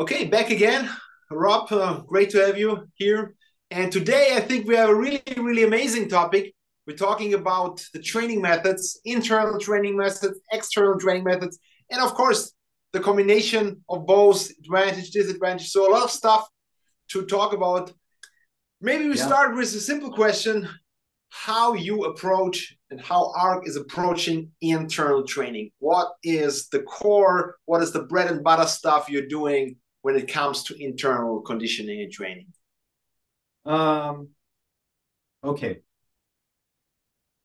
Okay, back again. Rob, great to have you here. And today I think we have a really, really amazing topic. We're talking about the training methods, internal training methods, external training methods, and of course, the combination of both advantage, disadvantage. So a lot of stuff to talk about. Maybe we start with a simple question: how you approach and how ARC is approaching internal training. What is the core? What is the bread and butter stuff you're doing when it comes to internal conditioning and training? Okay.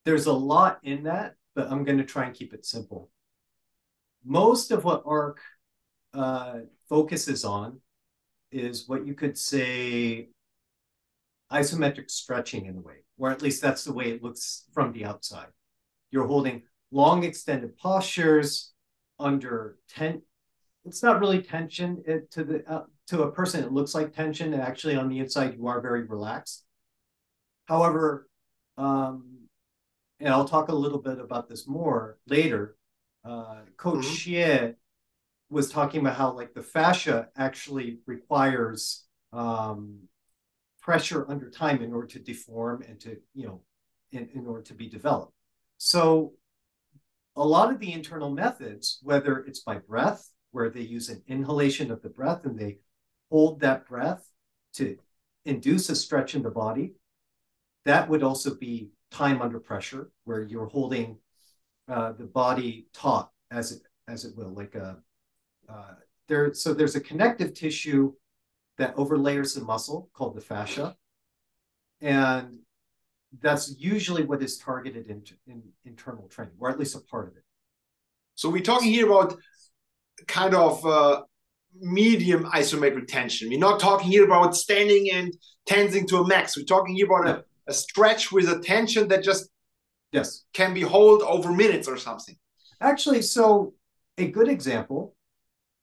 There's a lot in that, but I'm going to try and keep it simple. Most of what ARC focuses on is what you could say isometric stretching in a way, or at least that's the way it looks from the outside. You're holding long extended postures under tension. It's not really tension to a person. It looks like tension, and actually on the inside you are very relaxed. However, and I'll talk a little bit about this more later. Coach Xie was talking about how like the fascia actually requires pressure under time in order to deform and to, in order to be developed. So a lot of the internal methods, whether it's by breath, where they use an inhalation of the breath and they hold that breath to induce a stretch in the body, that would also be time under pressure, where you're holding the body taut as it will, like so there's a connective tissue that overlayers the muscle called the fascia, and that's usually what is targeted in internal training, or at least a part of it. So we're talking here about kind of medium isometric tension. We're not talking here about standing and tensing to a max. We're talking here about a stretch with a tension that just can be held over minutes or something. Actually, so a good example,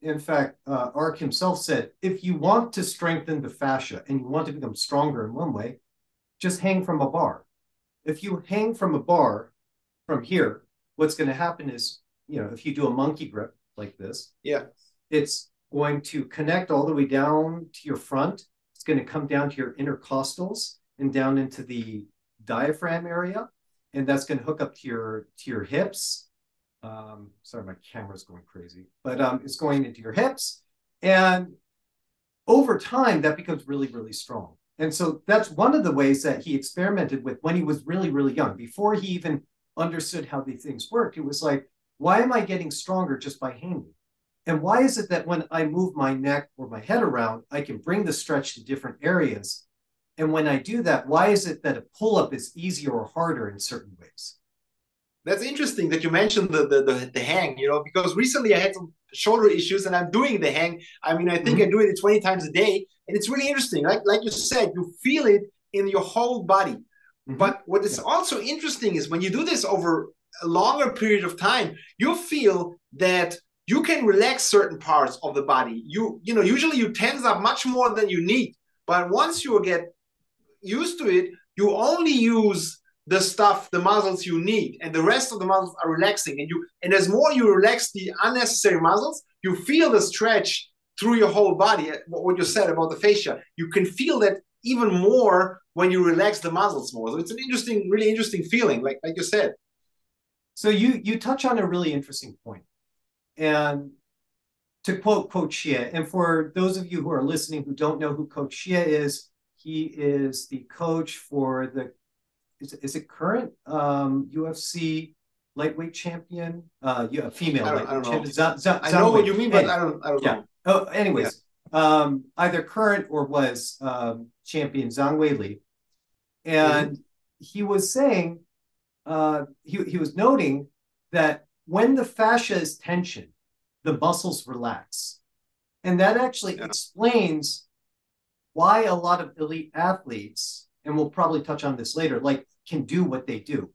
in fact, ARC himself said, if you want to strengthen the fascia and you want to become stronger in one way, just hang from a bar. If you hang from a bar from here, what's going to happen is, if you do a monkey grip like this, it's going to connect all the way down to your front. It's going to come down to your intercostals and down into the diaphragm area, and that's going to hook up to your hips. Sorry, my camera's going crazy, but it's going into your hips, and over time that becomes really, really strong. And so that's one of the ways that he experimented with when he was really, really young, before he even understood how these things worked. It was like, why am I getting stronger just by hanging? And why is it that when I move my neck or my head around, I can bring the stretch to different areas? And when I do that, why is it that a pull-up is easier or harder in certain ways? That's interesting that you mentioned the hang, because recently I had some shoulder issues and I'm doing the hang. I mean, I think I'm doing it 20 times a day, and it's really interesting. Like you said, you feel it in your whole body. But what is also interesting is when you do this over a longer period of time, you feel that you can relax certain parts of the body. Usually you tense up much more than you need, but once you get used to it, you only use the muscles you need, and the rest of the muscles are relaxing. And as more you relax the unnecessary muscles, you feel the stretch through your whole body. What you said about the fascia, you can feel that even more when you relax the muscles more. So it's an interesting, really interesting feeling, like you said. So you touch on a really interesting point. And to quote Coach Xie, and for those of you who are listening who don't know who Coach Xie is, he is the coach for is it current UFC lightweight champion? Female lightweight champion. I know what you mean, but I don't know. Oh, anyways, either current or was champion Zhang Weili. And he was saying, he was noting that when the fascia is tensioned, the muscles relax. And that actually explains why a lot of elite athletes, and we'll probably touch on this later, can do what they do.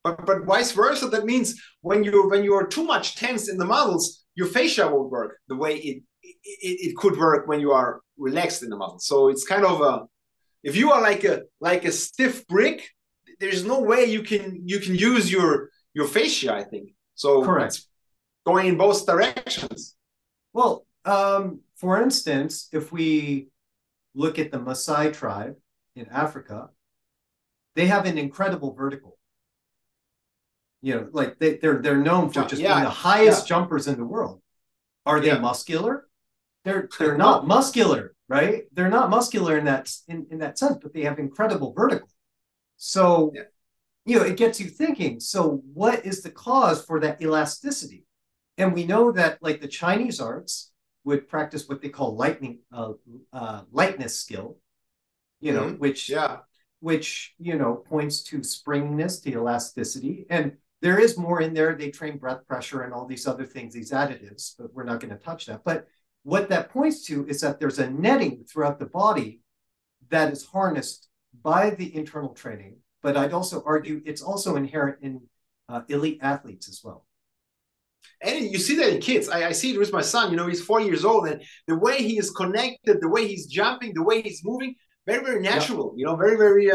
But vice versa, that means when you are too much tense in the muscles, your fascia won't work the way it could work when you are relaxed in the muscles. So it's kind of if you are like a stiff brick, there's no way you can use your fascia, I think. So correct. It's going in both directions. Well, for instance, if we look at the Maasai tribe in Africa, they have an incredible vertical. You know, like they're known for just being the highest jumpers in the world. Are they muscular? They're not muscular, right? They're not muscular in that sense, but they have incredible vertical. So, you know, it gets you thinking. So, what is the cause for that elasticity? And we know that, like, the Chinese arts would practice what they call lightness skill, you know, which you know points to springiness, to elasticity, and there is more in there. They train breath pressure and all these other things, these additives, but we're not going to touch that. But what that points to is that there's a netting throughout the body that is harnessed by the internal training. But I'd also argue it's also inherent in elite athletes as well. And you see that in kids. I see it with my son. You know, he's 4 years old, and the way he is connected, the way he's jumping, the way he's moving, very, very natural. You know, very, very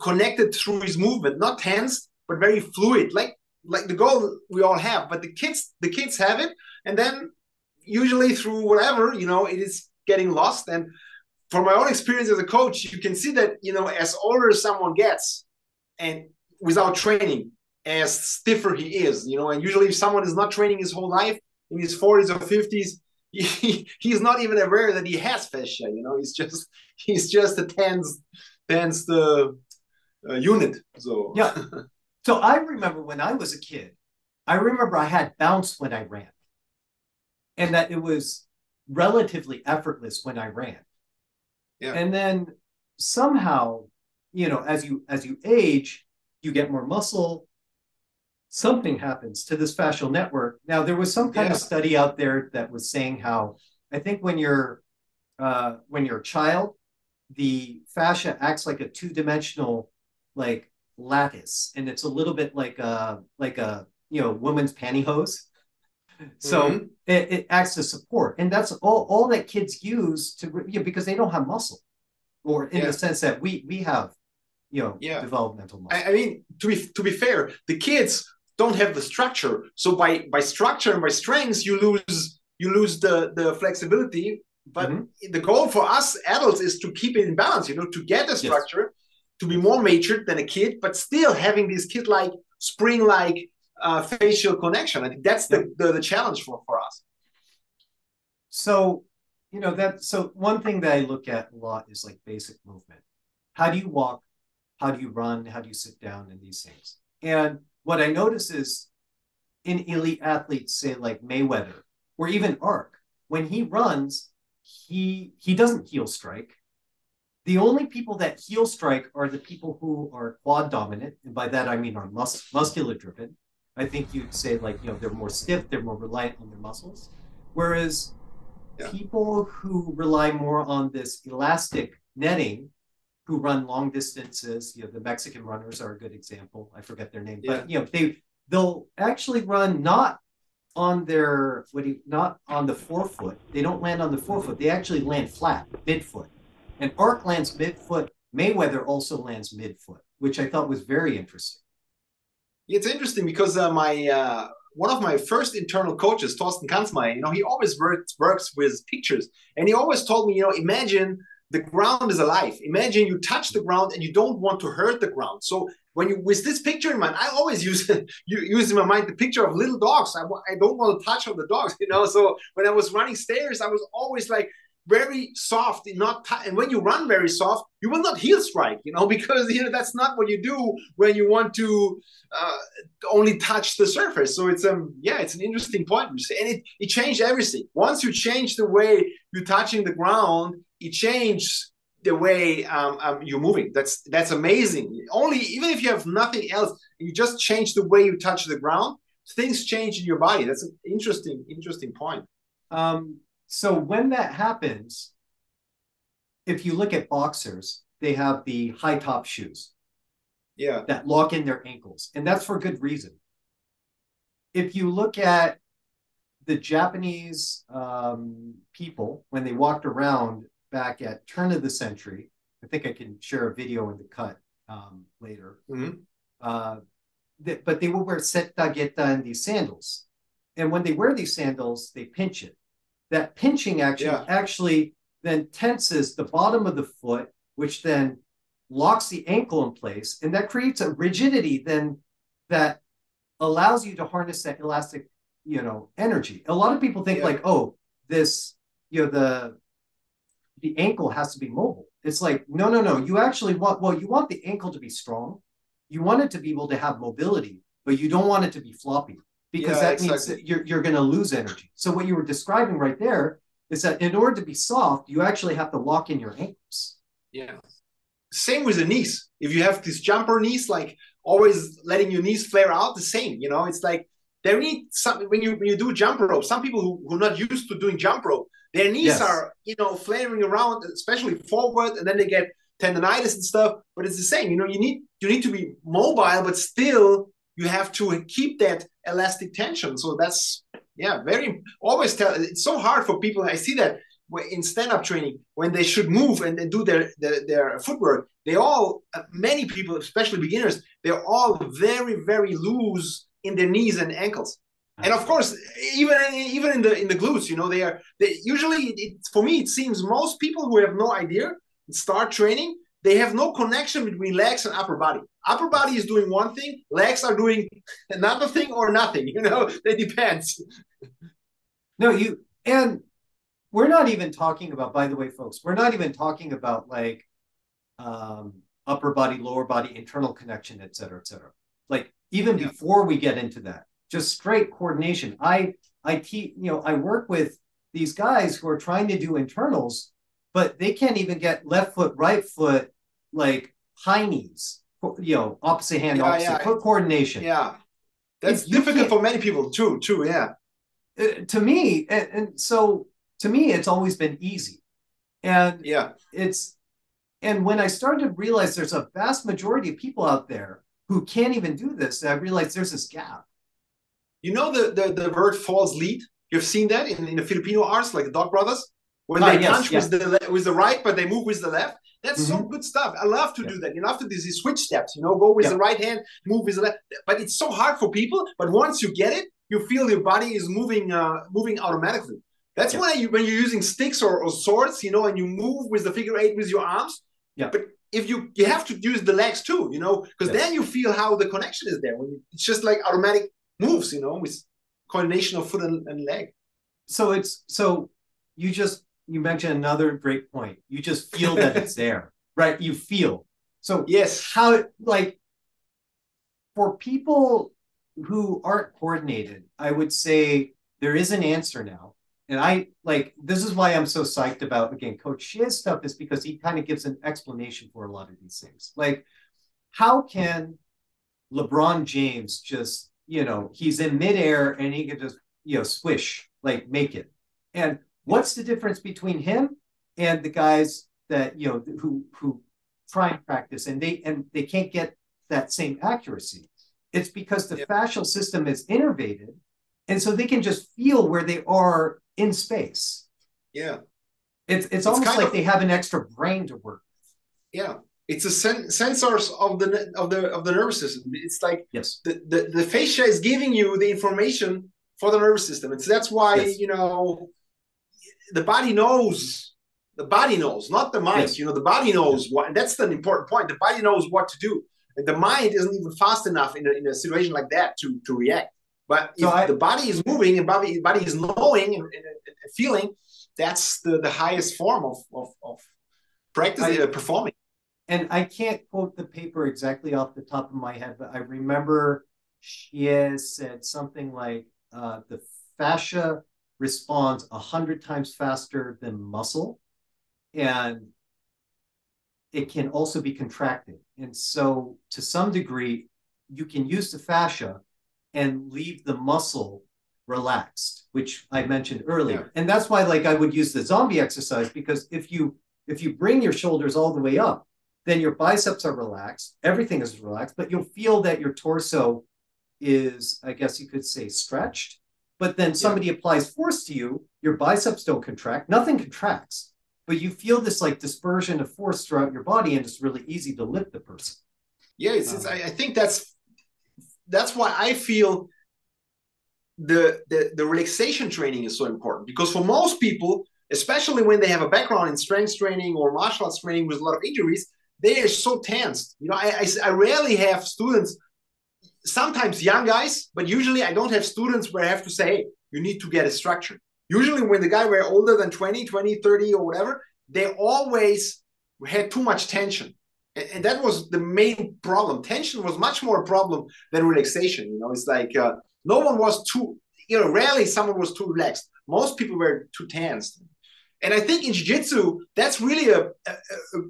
connected through his movement, not tense, but very fluid, like the goal we all have. But the kids have it, and then usually through whatever, you know, it is getting lost. And from my own experience as a coach, you can see that, you know, as older someone gets, and without training, as stiffer he is, you know. And usually if someone is not training his whole life, in his 40s or 50s, he's not even aware that he has fascia, you know. He's just a tense unit. So yeah. So I remember when I was a kid, I remember I had bounce when I ran, and that it was relatively effortless when I ran. Yeah. And then somehow, you know, as you age, you get more muscle. Something happens to this fascial network. Now, there was some kind of study out there that was saying how, I think when you're a child, the fascia acts like a two-dimensional, like, lattice, and it's a little bit like a you know, woman's pantyhose. So it acts as support, and that's all that kids use to, you know, because they don't have muscle, or in the sense that we have, you know, developmental muscle. I mean, to be fair, the kids don't have the structure. So by structure and by strengths, you lose the flexibility. But the goal for us adults is to keep it in balance, you know, to get the structure, to be more matured than a kid, but still having this kid-like, spring-like facial connection. I think that's the challenge for us. So, you know, so one thing that I look at a lot is like basic movement. How do you walk? How do you run? How do you sit down? And these things. And what I notice is in elite athletes, say like Mayweather or even Ark, when he runs, he doesn't heel strike. The only people that heel strike are the people who are quad dominant, and by that I mean are muscular driven. I think you'd say, like, you know, they're more stiff, they're more reliant on their muscles. Whereas people who rely more on this elastic netting, who run long distances, you know, the Mexican runners are a good example. I forget their name, but you know, they'll actually run not on their not on the forefoot. They don't land on the forefoot. They actually land flat, midfoot. And Ark lands midfoot. Mayweather also lands midfoot, which I thought was very interesting. It's interesting because one of my first internal coaches, Thorsten Kanzmeier, you know, he always works with pictures, and he always told me, you know, imagine the ground is alive. Imagine you touch the ground and you don't want to hurt the ground. So when you, with this picture in mind, I always use in my mind the picture of little dogs. I don't want to touch on the dogs, you know. So when I was running stairs, I was always like very soft, and when you run very soft, you will not heel strike, you know, because, you know, that's not what you do when you want to only touch the surface. So it's it's an interesting point, and it changed everything. Once you change the way you're touching the ground, it changed the way you're moving. That's amazing. Even if you have nothing else, you just change the way you touch the ground, things change in your body. That's an interesting point. So when that happens, if you look at boxers, they have the high top shoes that lock in their ankles, and that's for good reason. If you look at the Japanese people, when they walked around back at turn of the century, I think I can share a video in the cut later, but they will wear setta, geta, and these sandals. And when they wear these sandals, they pinch it. that pinching action actually then tenses the bottom of the foot, which then locks the ankle in place. And that creates a rigidity then that allows you to harness that elastic, energy. A lot of people think like, oh, this, the ankle has to be mobile. It's like, no. You actually you want the ankle to be strong. You want it to be able to have mobility, but you don't want it to be floppy because that means that you're going to lose energy. So what you were describing right there is that in order to be soft, you actually have to lock in your ankles. Yeah. Same with the knees. If you have these jumper knees, like always letting your knees flare out, the same. It's like they need something when you do jump rope. Some people who are not used to doing jump rope, their knees are flaring around, especially forward, and then they get tendonitis and stuff. But it's the same. You need to be mobile, but still you have to keep that elastic tension. So that's very always tell. It's so hard for people. I see that in stand-up training when they should move and do their footwork. Many people, especially beginners, they're all very, very loose in their knees and ankles. And of course, even in the glutes, they usually, for me, it seems most people who have no idea and start training, they have no connection between legs and upper body. Upper body is doing one thing, legs are doing another thing or nothing. It depends. No, and we're not even talking about, by the way, folks, we're not even talking about like upper body, lower body, internal connection, et cetera, et cetera. Like even before we get into that, just straight coordination. I work with these guys who are trying to do internals, but they can't even get left foot, right foot, like high knees, opposite hand, opposite foot coordination. Yeah. That's difficult for many people too. Yeah. To me, to me, it's always been easy. And and when I started to realize there's a vast majority of people out there who can't even do this, I realized there's this gap. The word false lead? You've seen that in the Filipino arts, like the Dog Brothers, when they punch with the right, but they move with the left. That's so good stuff. I love to do that. You love to do these switch steps, go with the right hand, move with the left. But it's so hard for people. But once you get it, you feel your body is moving automatically. That's when you're using sticks or swords, and you move with the figure eight with your arms. Yeah. But if you have to use the legs too, because then you feel how the connection is there. It's just like automatic moves, with coordination of foot and leg. So you mentioned another great point. You just feel that it's there, right? You feel. So how, like, for people who aren't coordinated, I would say there is an answer now. And this is why I'm so psyched about, again, Coach Shia's stuff, is because he kind of gives an explanation for a lot of these things. Like, how can LeBron James just, he's in midair and he can just, swish, like make it. And what's the difference between him and the guys that, who try and practice and they can't get that same accuracy? It's because the fascial system is innervated, and so they can just feel where they are in space. Yeah. It's almost like they have an extra brain to work with. Yeah. It's a sensors of the nervous system. It's like the fascia is giving you the information for the nervous system. And so that's why, the body knows. The body knows, not the mind. The body knows what, and that's the important point. The body knows what to do. And the mind isn't even fast enough in a situation like that to react. But if the body is moving and body is knowing and feeling, that's the highest form of practice, performing. And I can't quote the paper exactly off the top of my head, but I remember she said something like the fascia responds 100 times faster than muscle, and it can also be contracted. And so to some degree, you can use the fascia and leave the muscle relaxed, which I mentioned earlier. Yeah. And that's why, like, I would use the zombie exercise, because if you bring your shoulders all the way up, then your biceps are relaxed, everything is relaxed, but you'll feel that your torso is, I guess you could say, stretched. But then somebody applies force to you, your biceps don't contract, nothing contracts, but you feel this like dispersion of force throughout your body, and it's really easy to lift the person. Yeah, I think that's why I feel the relaxation training is so important, because for most people, especially when they have a background in strength training or martial arts training with a lot of injuries, they are so tensed. You know, I rarely have students, sometimes young guys, but usually I don't have students where I have to say, hey, you need to get a structure. Usually when the guy were older than 20, 30 or whatever, they always had too much tension. And that was the main problem. Tension was much more a problem than relaxation. You know, it's like no one was too, you know, rarely someone was too relaxed. Most people were too tensed. And I think in jiu-jitsu, that's really a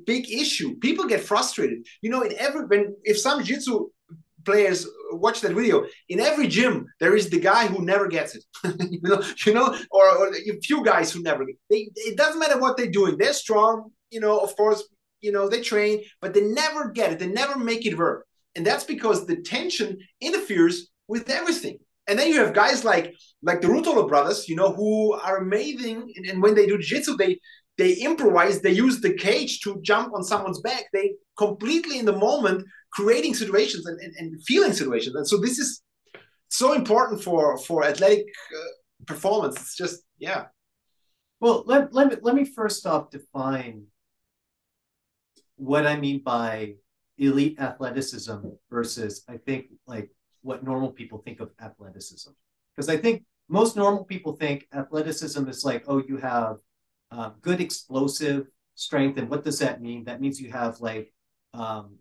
big issue. People get frustrated. You know, if some jiu-jitsu players watch that video, in every gym there is the guy who never gets it. or a few guys who never get it. It doesn't matter what they're doing. They're strong, you know, of course, you know, they train, but they never get it. They never make it work. And that's because the tension interferes with everything. And then you have guys like the Rutolo brothers, you know, who are amazing. And when they do jiu-jitsu, they improvise. They use the cage to jump on someone's back. They completely in the moment creating situations and feeling situations. And so this is so important for athletic performance. It's just, yeah. Well, let me first off define what I mean by elite athleticism versus, I think, like what normal people think of athleticism. Because I think most normal people think athleticism is like, oh, you have good explosive strength. And what does that mean? That means you have like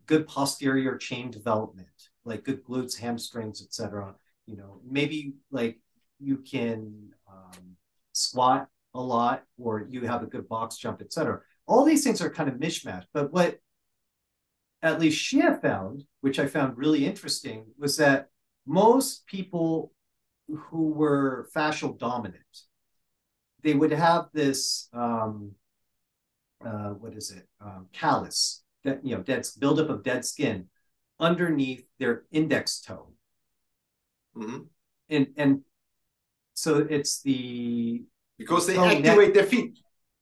good posterior chain development, like good glutes, hamstrings, etc. You know, maybe like you can squat a lot, or you have a good box jump, etc. All these things are kind of mishmash. But what at least Shia found, which I found really interesting, was that most people who were fascial dominant, they would have this callus, that, you know, dead buildup of dead skin underneath their index toe. Mm-hmm. And so it's because they activate their feet.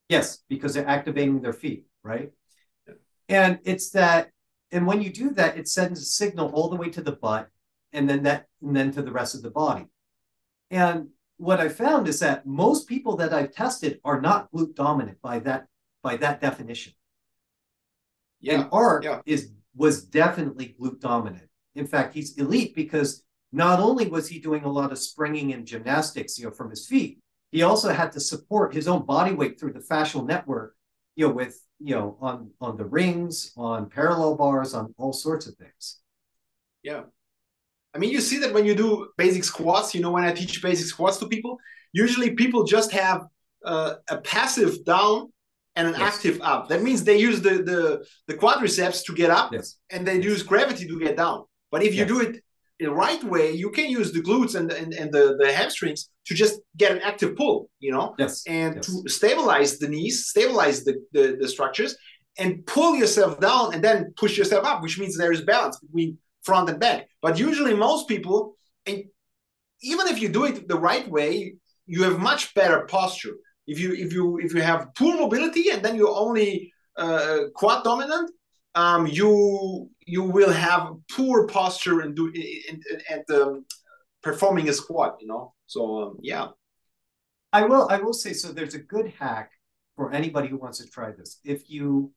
Yes, because they're activating their feet, right? Yeah. And it's that, and when you do that, it sends a signal all the way to the butt, and then to the rest of the body. And what I found is that most people that I've tested are not glute dominant by that definition. Yeah. And Ark was definitely glute dominant. In fact, he's elite because not only was he doing a lot of springing and gymnastics, you know, from his feet, he also had to support his own body weight through the fascial network, you know, with, you know, on the rings, on parallel bars, on all sorts of things. Yeah. I mean, you see that when you do basic squats, you know, when I teach basic squats to people, usually people just have a passive down and an active up. That means they use the quadriceps to get up, and they use gravity to get down. But if you do it the right way, you can use the glutes and the hamstrings to just get an active pull, you know, to stabilize the knees, stabilize the structures, and pull yourself down and then push yourself up, which means there is balance between front and back. But usually most people, and even if you do it the right way, you have much better posture. If you have poor mobility and then you're only quad dominant, you will have poor posture and performing a squat, you know. So yeah. I will say, so there's a good hack for anybody who wants to try this. If you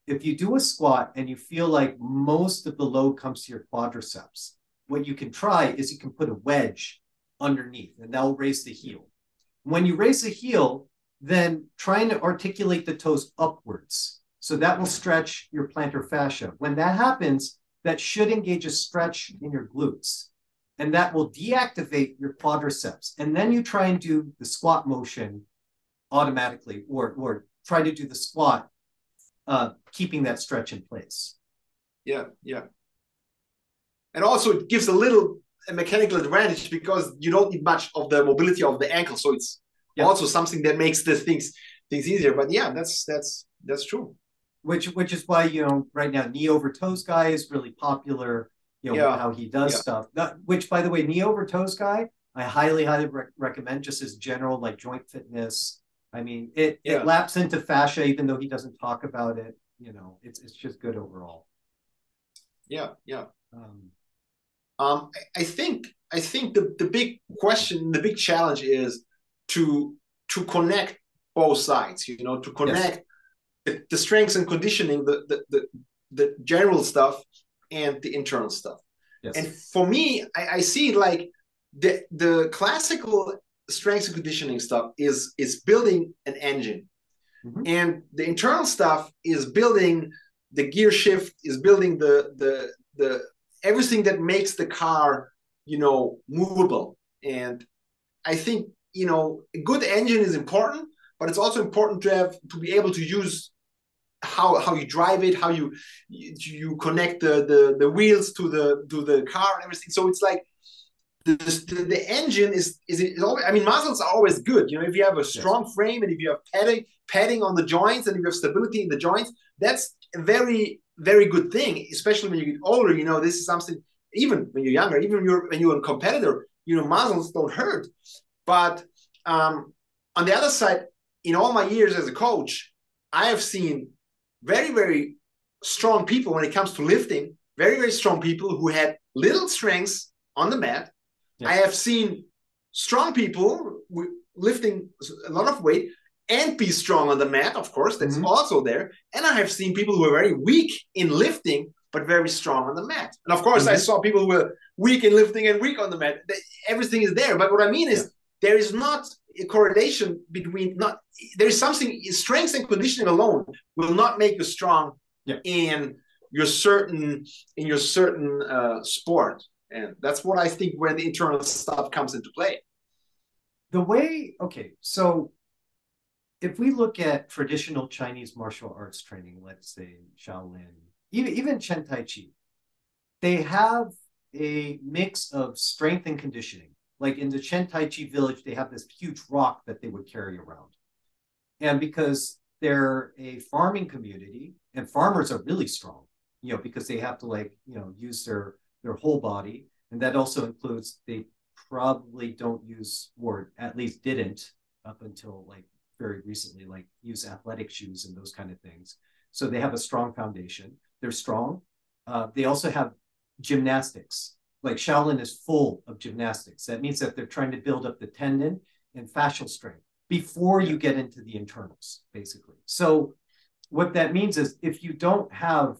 do a squat and you feel like most of the load comes to your quadriceps, what you can try is you can put a wedge underneath, and that'll raise the heel. When you raise the heel, then trying to articulate the toes upwards. So that will stretch your plantar fascia. When that happens, that should engage a stretch in your glutes, and that will deactivate your quadriceps. And then you try and do the squat motion automatically, or try to do the squat, keeping that stretch in place. Yeah, yeah. And also it gives a mechanical advantage because you don't need much of the mobility of the ankle. So it's also something that makes the things easier. But yeah, that's true. Which is why, you know, right now knee over toes guy is really popular. You know, how he does stuff. Which, by the way, knee over toes guy, I highly recommend, just as general, like joint fitness. I mean, it laps into fascia, even though he doesn't talk about it. You know, it's just good overall. Yeah, yeah. I think the big question, the big challenge is to connect both sides. To connect the strengths and conditioning, the general stuff, and the internal stuff. Yes. And for me, I see it like the classical strengths and conditioning stuff is building an engine, and the internal stuff is building the gear shift, is building the everything that makes the car movable. And I think a good engine is important, but it's also important to be able to use how you drive it, how you connect the wheels to the car and everything. So it's like the engine is always, I mean, muscles are always good. If you have a strong frame, and if you have padding on the joints, and if you have stability in the joints, that's a very, very good thing, especially when you get older. This is something, even when you're younger, even when you're a competitor, muscles don't hurt. But on the other side, in all my years as a coach, I have seen very, very strong people when it comes to lifting, very, very strong people who had little strengths on the mat. I have seen strong people lifting a lot of weight and be strong on the mat, of course, that's also there. And I have seen people who are very weak in lifting, but very strong on the mat. And of course, I saw people who were weak in lifting and weak on the mat. Everything is there. But what I mean is, there is not a correlation between, there is something, strength and conditioning alone will not make you strong in your certain sport. And that's what I think where the internal stuff comes into play. So if we look at traditional Chinese martial arts training, let's say Shaolin, even Chen Tai Chi, they have a mix of strength and conditioning. Like in the Chen Tai Chi village, they have this huge rock that they would carry around. And because they're a farming community, and farmers are really strong, because they have to use their whole body. And that also includes, they probably don't use, or at least didn't up until very recently, use athletic shoes and those kind of things. So they have a strong foundation. They're strong. They also have gymnastics. Like Shaolin is full of gymnastics. That means that they're trying to build up the tendon and fascial strength before you get into the internals, basically. So what that means is, if you don't have,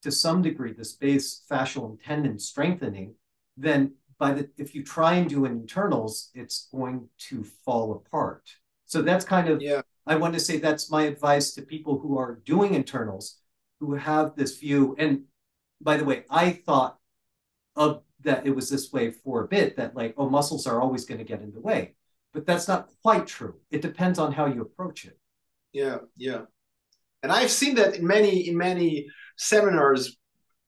to some degree, this base fascial and tendon strengthening, then if you try and do internals, it's going to fall apart. So that's kind of, I want to say that's my advice to people who are doing internals, who have this view. And by the way, I thought that it was this way for a bit, that muscles are always going to get in the way. But that's not quite true. It depends on how you approach it. Yeah. And I've seen that in many seminars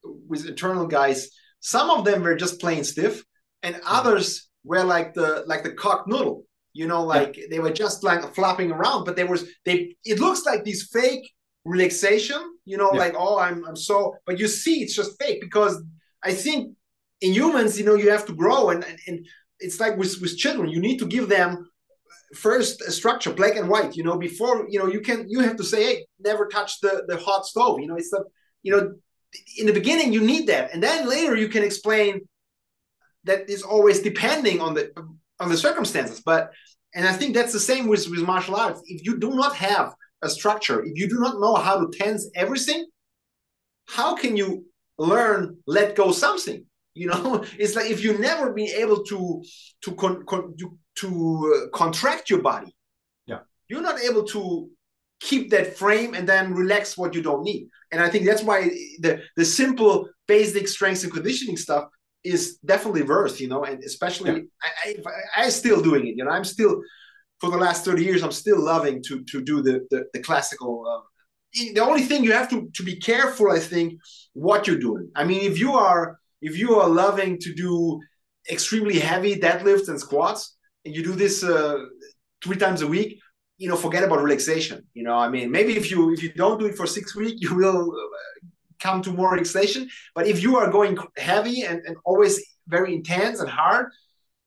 with internal guys. Some of them were just plain stiff, and others were like the cock noodle. They were just flopping around, but it looks like these fake relaxation, I'm so, but you see it's just fake, because I think in humans, you have to grow, and it's like with children, you need to give them first a structure, black and white, before, you have to say, hey, never touch the hot stove. It's in the beginning you need that. And then later you can explain that is always depending on the circumstances. And I think that's the same with martial arts. If you do not have a structure, if you do not know how to tense everything, how can you learn let go something? It's like, if you never been able to contract your body, you're not able to keep that frame and then relax what you don't need. And I think that's why the simple basic strengths and conditioning stuff is definitely worth, and especially I still doing it. I'm still, for the last 30 years, I'm still loving to do the classical. The only thing you have to be careful, I think, what you're doing. I mean, if you are loving to do extremely heavy deadlifts and squats, and you do this 3 times a week, forget about relaxation. I mean, maybe if you don't do it for 6 weeks, you will come to more relaxation. But if you are going heavy and always very intense and hard,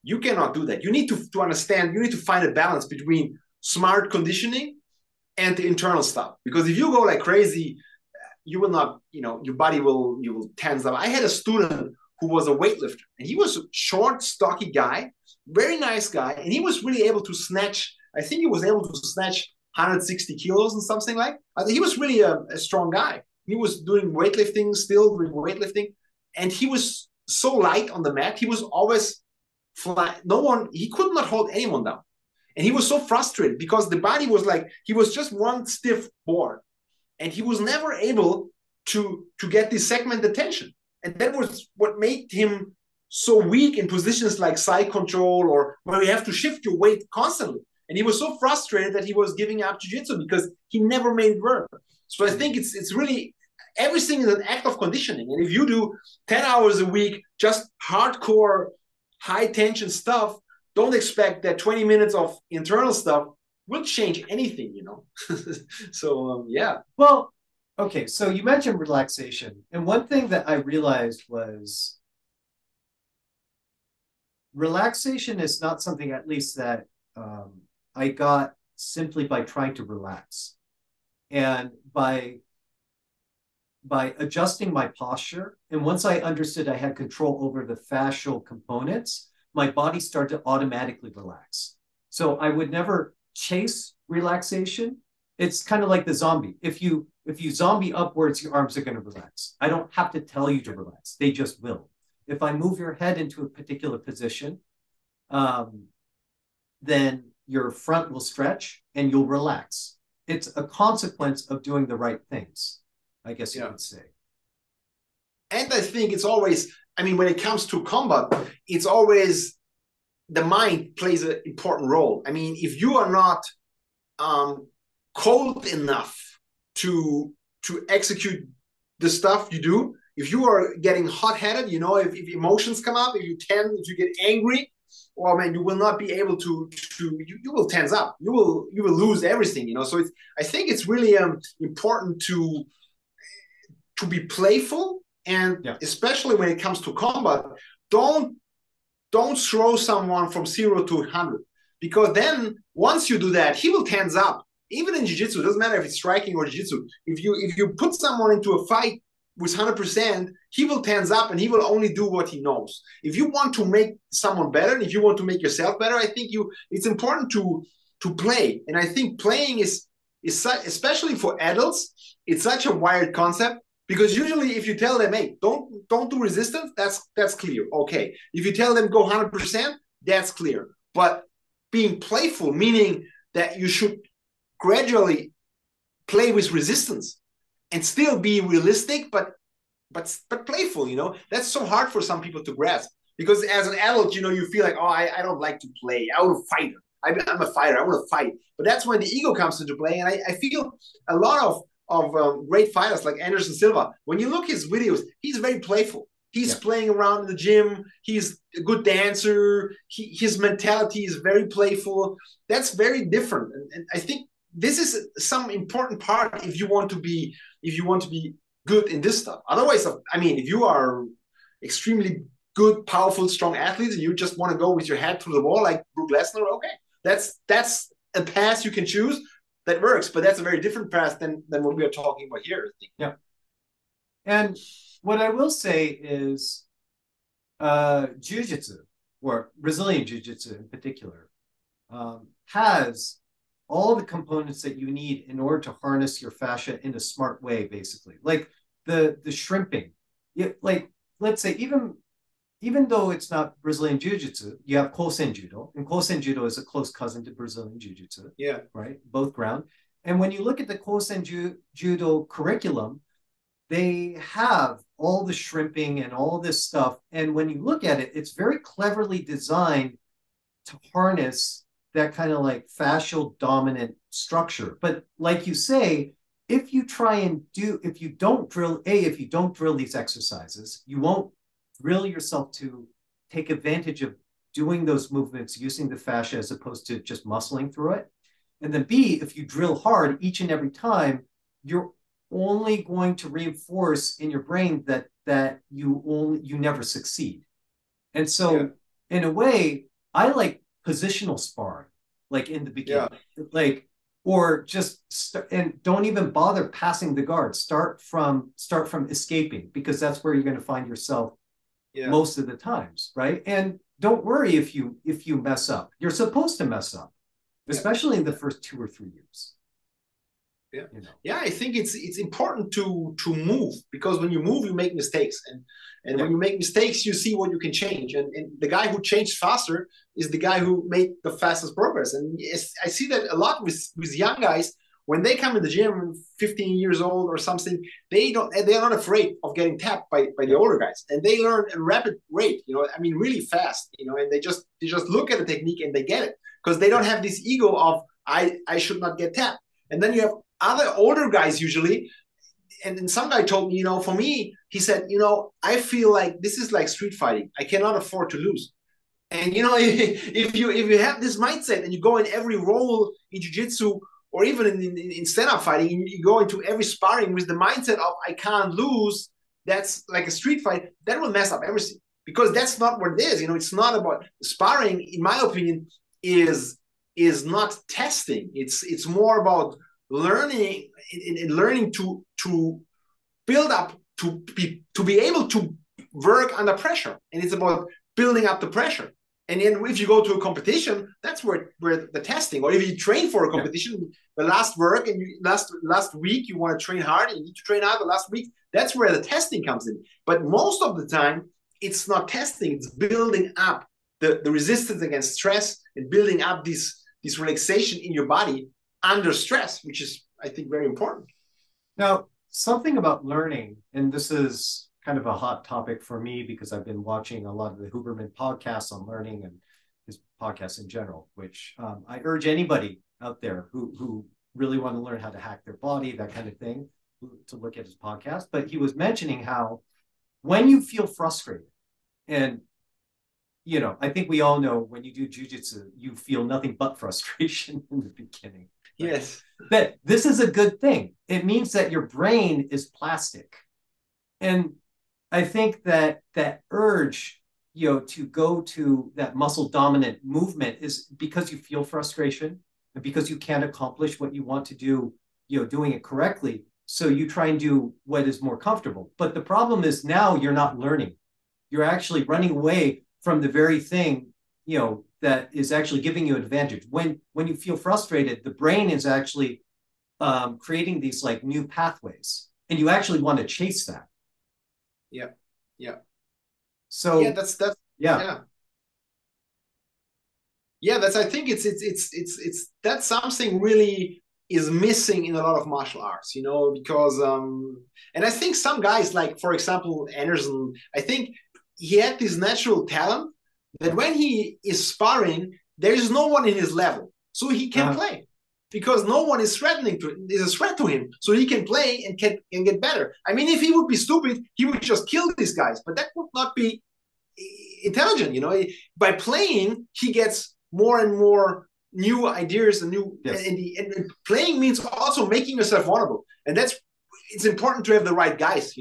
you cannot do that. You need to understand, you need to find a balance between smart conditioning and the internal stuff. Because if you go like crazy, you will not, your body will tense up. I had a student who was a weightlifter. And he was a short, stocky guy, very nice guy. And he was really able to snatch, I think he was able to snatch 160 kilos and something like. He was really a strong guy. He was doing weightlifting, still doing weightlifting. And he was so light on the mat. He was always flat. He could not hold anyone down. And he was so frustrated because the body was like, he was just one stiff board. And he was never able to get this segmented tension. And that was what made him so weak in positions like side control or where you have to shift your weight constantly. And he was so frustrated that he was giving up jiu-jitsu because he never made it work. So I think it's really, everything is an act of conditioning. And if you do 10 hours a week, just hardcore, high tension stuff, don't expect that 20 minutes of internal stuff will change anything, you know? So, yeah. Well, okay, so you mentioned relaxation. And one thing that I realized was relaxation is not something, at least, that I got simply by trying to relax. And by adjusting my posture, and once I understood I had control over the fascial components, my body started to automatically relax. So I would never chase relaxation. It's kind of like the zombie. If you zombie upwards, your arms are going to relax. I don't have to tell you to relax. They just will. If I move your head into a particular position, then your front will stretch and you'll relax. It's a consequence of doing the right things, I guess you would say. And I think it's always, I mean, when it comes to combat, it's always the mind plays an important role. I mean, if you are not cold enough to execute the stuff you do, if you are getting hot-headed, you know, if emotions come up, if you get angry, well, man, you will not be able to you will tense up. You will lose everything, you know. So I think it's really important to be playful, and especially when it comes to combat, don't throw someone from 0 to 100, because then once you do that, he will tense up. Even in jiu-jitsu, it doesn't matter if it's striking or jiu-jitsu. If you put someone into a fight with 100%, he will tense up and he will only do what he knows. If you want to make someone better, and if you want to make yourself better, I think it's important to play. And I think playing is especially for adults, it's such a wired concept, because usually if you tell them, hey, don't do resistance, that's clear. Okay. If you tell them go 100%, that's clear. But being playful, meaning that you should gradually play with resistance and still be realistic, but playful, you know, that's so hard for some people to grasp, because as an adult, you know, you feel like, oh, I don't like to play. I want to fight. I'm a fighter. I want to fight. But that's when the ego comes into play. And I feel a lot of great fighters like Anderson Silva, when you look his videos, he's very playful. He's playing around in the gym. He's a good dancer. His mentality is very playful. That's very different. And I think this is some important part if you want to be good in this stuff. Otherwise, I mean, if you are extremely good, powerful, strong athletes and you just want to go with your head through the wall like Brook Lesnar, okay, that's a path you can choose that works, but that's a very different path than what we are talking about here, I think. Yeah. And what I will say is jiu-jitsu, or Brazilian jiu-jitsu in particular, has all the components that you need in order to harness your fascia in a smart way, basically. Like the shrimping. Like, let's say, even though it's not Brazilian jiu-jitsu, you have Kosen Judo, and Kosen Judo is a close cousin to Brazilian jiu-jitsu. Yeah. Right? Both ground. And when you look at the Kosen Judo curriculum, they have all the shrimping and all this stuff. And when you look at it, it's very cleverly designed to harness that kind of like fascial dominant structure. But like you say, if you don't drill these exercises, you won't drill yourself to take advantage of doing those movements using the fascia as opposed to just muscling through it. And then B, if you drill hard each and every time, you're only going to reinforce in your brain that you never succeed. And so in a way, I like positional sparring, like in the beginning, like, or just and don't even bother passing the guard. Start from escaping, because that's where you're going to find yourself most of the times, right? And don't worry if you mess up. You're supposed to mess up, especially in the first 2 or 3 years. Yeah, yeah. I think it's important to move, because when you move, you make mistakes, and when you make mistakes, you see what you can change. And the guy who changed faster is the guy who made the fastest progress. And I see that a lot with young guys. When they come in the gym, 15 years old or something, they're not afraid of getting tapped by the older guys, and they learn at a rapid rate. I mean, really fast. And they just look at the technique and they get it, because they don't have this ego of I should not get tapped. And then you have other older guys usually, and then some guy told me, for me, he said, I feel like this is like street fighting. I cannot afford to lose. And if you have this mindset and you go in every role in jiu-jitsu, or even in stand-up fighting, you go into every sparring with the mindset of I can't lose, that's like a street fight, that will mess up everything, because that's not what it is. It's not about sparring, in my opinion, is not testing. It's more about learning to build up, to be able to work under pressure, and it's about building up the pressure. And then if you go to a competition, that's where the testing, or if you train for a competition, the last work and last week you want to train hard, and you need to train hard the last week, that's where the testing comes in. But most of the time, it's not testing, it's building up the resistance against stress, and building up this relaxation in your body under stress, which is, I think, very important. Now, something about learning, and this is kind of a hot topic for me because I've been watching a lot of the Huberman podcasts on learning and his podcasts in general, which I urge anybody out there who really want to learn how to hack their body, that kind of thing, to look at his podcast. But he was mentioning how when you feel frustrated, and I think we all know when you do jiu-jitsu, you feel nothing but frustration in the beginning. Right? Yes. That this is a good thing. It means that your brain is plastic. And I think that urge, to go to that muscle dominant movement is because you feel frustration and because you can't accomplish what you want to do, doing it correctly. So you try and do what is more comfortable. But the problem is now you're not learning. You're actually running away from the very thing, that is actually giving you an advantage. When you feel frustrated, the brain is actually creating these like new pathways, and you actually want to chase that. Yeah. So that's that's I think it's that's something really is missing in a lot of martial arts, because and I think some guys, like for example Anderson, I think he had this natural talent that when he is sparring, there is no one in his level, so he can play. Because no one is is a threat to him, so he can play and get better. I mean, if he would be stupid, he would just kill these guys, but that would not be intelligent. By playing, he gets more and more new ideas and new. Yes. And playing means also making yourself vulnerable, and it's important to have the right guys.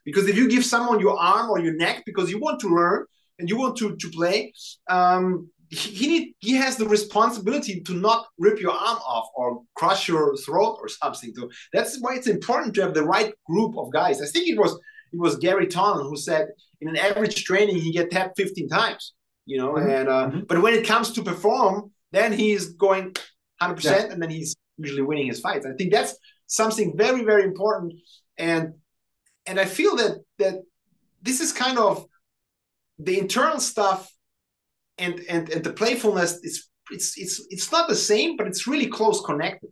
Because if you give someone your arm or your neck because you want to learn and you want to play. He has the responsibility to not rip your arm off or crush your throat or something. So that's why it's important to have the right group of guys. I think it was Gary Tonnen who said in an average training he get tapped 15 times. But when it comes to perform, then he's going 100%, and then he's usually winning his fights. I think that's something very, very important, and I feel that this is kind of the internal stuff. And the playfulness it's not the same, but it's really close connected.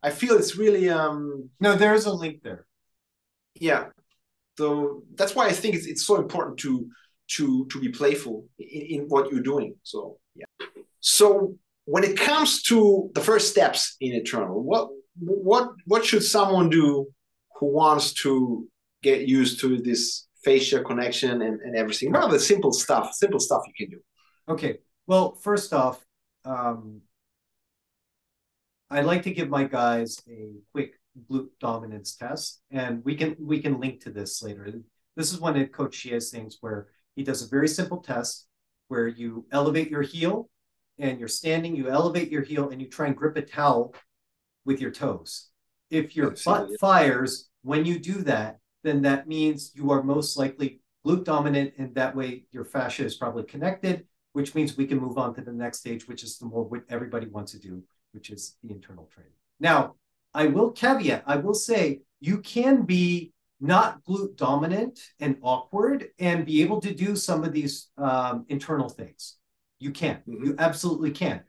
I feel it's really no, there's a link there. Yeah, so that's why I think it's so important to be playful in what you're doing. So yeah. So when it comes to the first steps in eternal, what should someone do who wants to get used to this fascia connection and everything? What are the simple stuff you can do? Okay, well, first off, I like to give my guys a quick glute dominance test, and we can link to this later. This is one of Coach Shia's things where he does a very simple test where you elevate your heel and you're standing, you elevate your heel and you try and grip a towel with your toes. If your butt fires when you do that, then that means you are most likely glute dominant, and that way your fascia is probably connected, which means we can move on to the next stage, which is the more what everybody wants to do, which is the internal training. Now, I will caveat, I will say you can be not glute dominant and awkward and be able to do some of these internal things. You can, you absolutely can.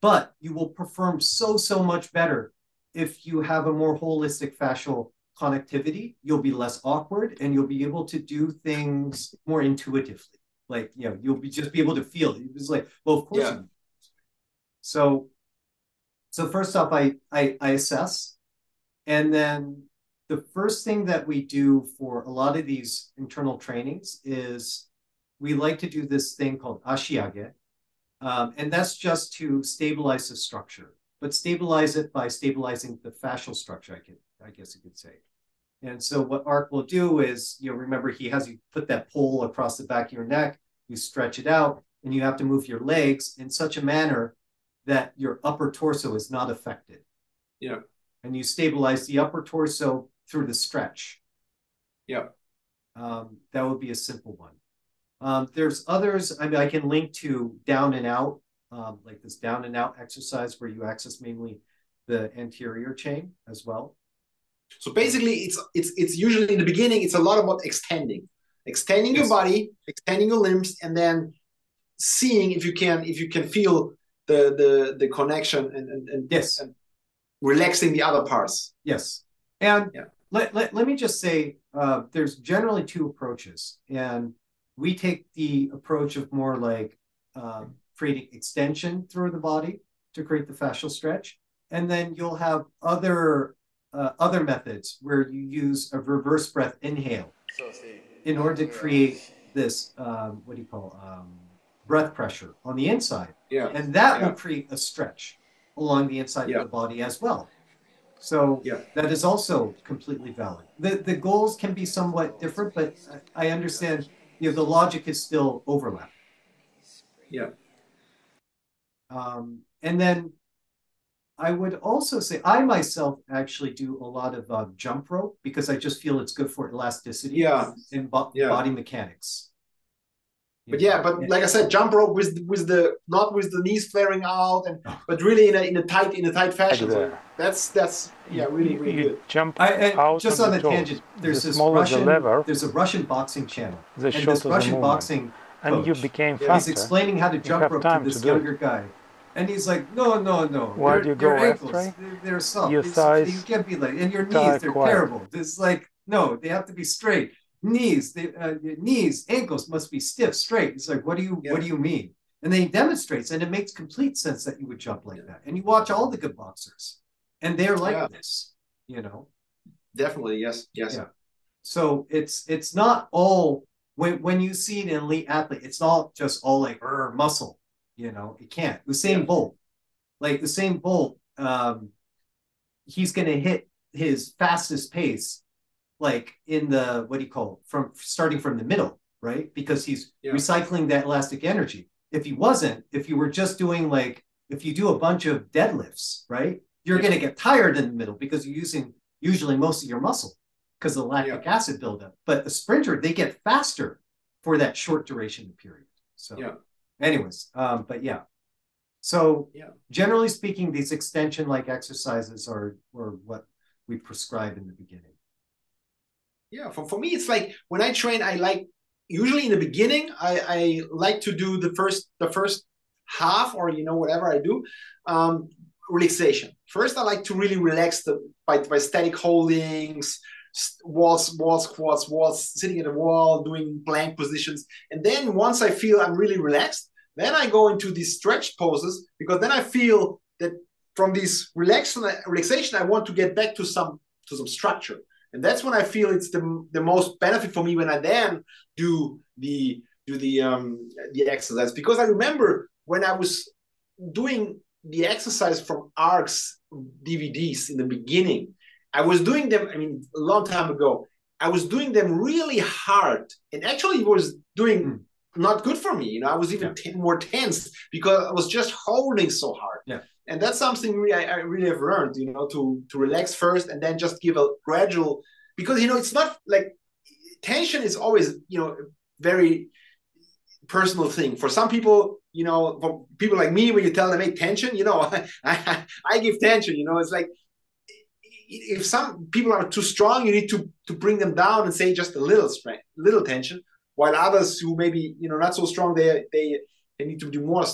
But you will perform so much better if you have a more holistic fascial connectivity. You'll be less awkward and you'll be able to do things more intuitively. Like, you know, you'll just be able to feel it. It's like, well, of course. Yeah. So first off, I assess. And then the first thing that we do for a lot of these internal trainings is we like to do this thing called ashiage. And that's just to stabilize the structure, but stabilize it by stabilizing the fascial structure, I guess you could say. And so what Ark will do is, you know, remember he has you put that pole across the back of your neck, you stretch it out, and you have to move your legs in such a manner that your upper torso is not affected. Yeah. And you stabilize the upper torso through the stretch. Yeah. That would be a simple one. There's others. I mean, I can link to down and out, like this down and out exercise where you access mainly the anterior chain as well. So basically, it's usually in the beginning, it's a lot about extending your body, extending your limbs, and then seeing if you can feel the connection and relaxing the other parts. Yes, and let me just say, there's generally two approaches, and we take the approach of more like creating extension through the body to create the fascial stretch, and then you'll have other methods where you use a reverse breath inhale in order to create this what do you call breath pressure on the inside, and that will create a stretch along the inside of the body as well. So that is also completely valid. The goals can be somewhat different, but I understand, you know, the logic is still overlapping. Yeah. And then I would also say I myself actually do a lot of jump rope because I just feel it's good for elasticity and body mechanics. But like I said, jump rope with the not with the knees flaring out, but really in a tight fashion. So that's really good. Jump out just on a tangent. There's this there's a Russian boxing channel, and this Russian boxing coach, and you became faster. He's explaining how to jump rope to this younger guy. And he's like, no. Why do you go ankles, they're soft. Your thighs, you can't be like, and your knees, they're terrible. It's like, no, they have to be straight. Knees, ankles must be stiff, straight. It's like, what do you mean? And then he demonstrates, and it makes complete sense that you would jump like that. And you watch all the good boxers, and they're like this, you know. Definitely, yes. Yeah. So it's not all when you see an elite athlete, it's not just all like muscle. You know, it can't. Usain Bolt, he's going to hit his fastest pace, like in the, what do you call it, starting from the middle, right? Because he's recycling that elastic energy. If you were just doing like, if you do a bunch of deadlifts, right? You're going to get tired in the middle because you're using usually most of your muscle because of the lactic acid buildup. But a sprinter, they get faster for that short duration period. So anyways, but so generally speaking, these extension-like exercises are what we prescribe in the beginning. Yeah, for me, it's like when I train, I like usually in the beginning, I like to do the first half or whatever I do, relaxation. First, I like to really relax by static holdings, walls, squats, sitting at a wall, doing plank positions, and then once I feel I'm really relaxed. Then I go into these stretch poses because then I feel that from this relaxation, I want to get back to some structure, and that's when I feel it's the most benefit for me when I then do the exercise. Because I remember when I was doing the exercise from Ark's DVDs in the beginning, I was doing them. I mean, a long time ago, I was doing them really hard, and actually was doing. Not good for me, I was even more tense because I was just holding so hard. Yeah, and that's something I really have learned, to relax first and then just give a gradual. Because it's not like tension is always, very personal thing. For some people, for people like me, when you tell them, hey, tension, I give tension, it's like, if some people are too strong, you need to bring them down and say just a little strength, little tension, while others who maybe, not so strong, they need to do more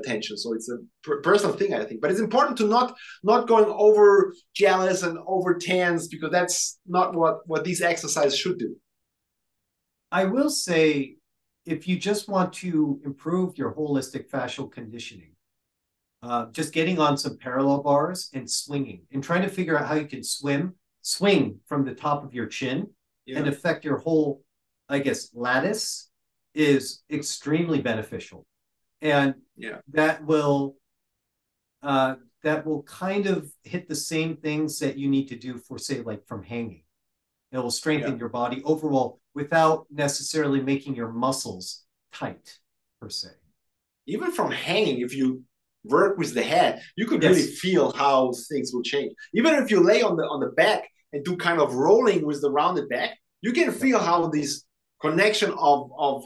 tension. So it's a personal thing, I think. But it's important to not going over jealous and over tense, because that's not what these exercises should do. I will say, if you just want to improve your holistic fascial conditioning, just getting on some parallel bars and swinging and trying to figure out how you can swing from the top of your chin and affect your whole, I guess, lattice is extremely beneficial. And that will kind of hit the same things that you need to do for, say, like from hanging. It will strengthen your body overall without necessarily making your muscles tight, per se. Even from hanging, if you work with the head, you could really feel how things will change. Even if you lay on the back and do kind of rolling with the rounded back, you can feel how this connection of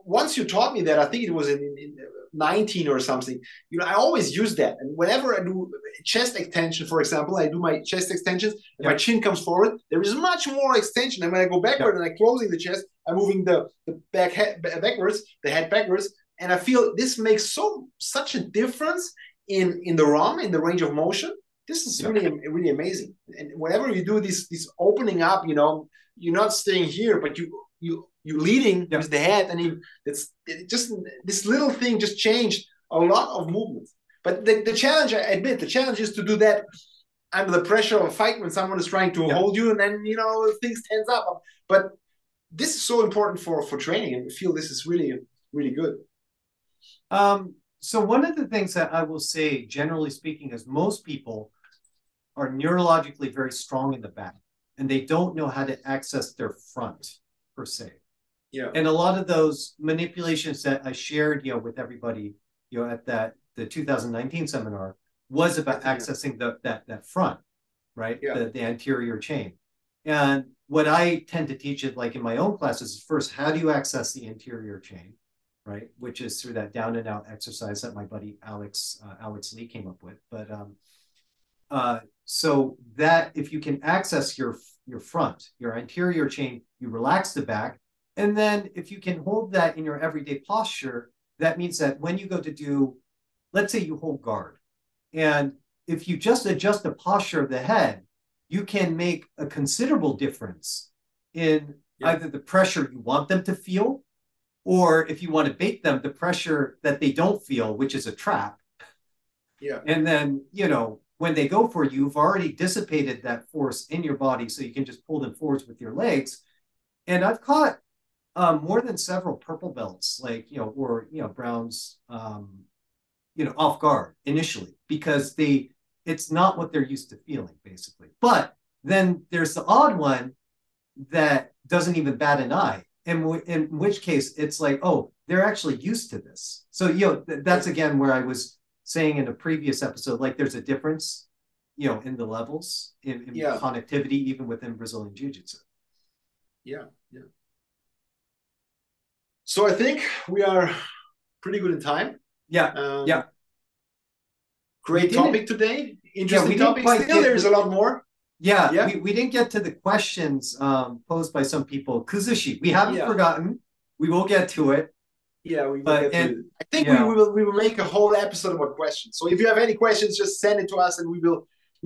once you taught me that, I think it was in 19 or something, I always use that. And whenever I do chest extension, for example, I do my chest extensions and my chin comes forward, there is much more extension. And when I go backward and I'm closing the chest, I'm moving the head backwards. And I feel this makes such a difference in the ROM, in the range of motion. This is really amazing. And whenever you do this opening up, you're not staying here, but you leading with the head, and it's just this little thing just changed a lot of movements. But the challenge, I admit, the challenge is to do that under the pressure of a fight when someone is trying to hold you, and then things tense up. But this is so important for training, and I feel this is really, really good. So one of the things that I will say, generally speaking, is most people are neurologically very strong in the back, and they don't know how to access their front, per se. Yeah. And a lot of those manipulations that I shared, with everybody, at the 2019 seminar was about accessing that front, right? Yeah. The anterior chain. And what I tend to teach it, like in my own classes, is first, how do you access the anterior chain, right? Which is through that down and out exercise that my buddy Alex Lee came up with. But so that if you can access your front, your anterior chain, you relax the back. And then if you can hold that in your everyday posture, that means that when you go to do, let's say you hold guard, and if you just adjust the posture of the head, you can make a considerable difference in either the pressure you want them to feel, or if you want to bait them, the pressure that they don't feel, which is a trap. Yeah. And then, when they go for you, you've already dissipated that force in your body, so you can just pull them forwards with your legs. And I've caught more than several purple belts, or browns, off guard initially, because it's not what they're used to feeling, basically. But then there's the odd one that doesn't even bat an eye, in which case it's like, oh, they're actually used to this. So, that's again where I was saying in a previous episode, like there's a difference, in the levels in connectivity, even within Brazilian Jiu-Jitsu. Yeah. So I think we are pretty good in time. Yeah. Great topic today. Interesting topic. Still, there's a lot more. Yeah. We didn't get to the questions posed by some people. Kuzushi, we haven't forgotten. We will get to it. Yeah, we will get to it. I think we will make a whole episode about questions. So if you have any questions, just send it to us, and we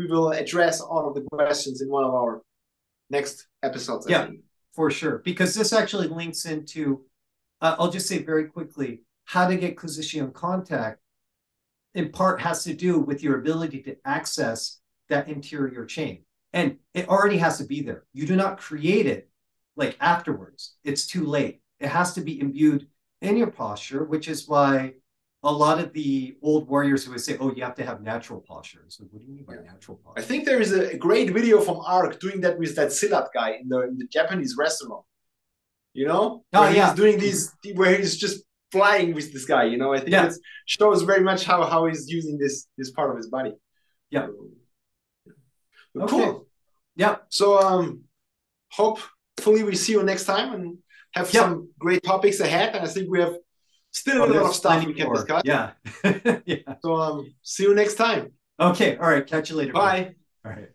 will address all of the questions in one of our next episodes. I think. For sure. Because this actually links into, I'll just say very quickly, how to get Kuzushi on contact, in part has to do with your ability to access that interior chain. And it already has to be there. You do not create it like afterwards. It's too late. It has to be imbued in your posture, which is why a lot of the old warriors who would say, oh, you have to have natural posture. So what do you mean by natural posture? I think there is a great video from Ark doing that with that Silat guy in the Japanese restaurant. He's doing these, where he's just flying with this guy, I think it shows very much how he's using this part of his body. Yeah. Cool. Yeah. So hope hopefully we see you next time and have Yep. some great topics ahead. And I think we have still a lot of stuff we can discuss. Yeah. So see you next time. Okay. All right. Catch you later. Bye. All right.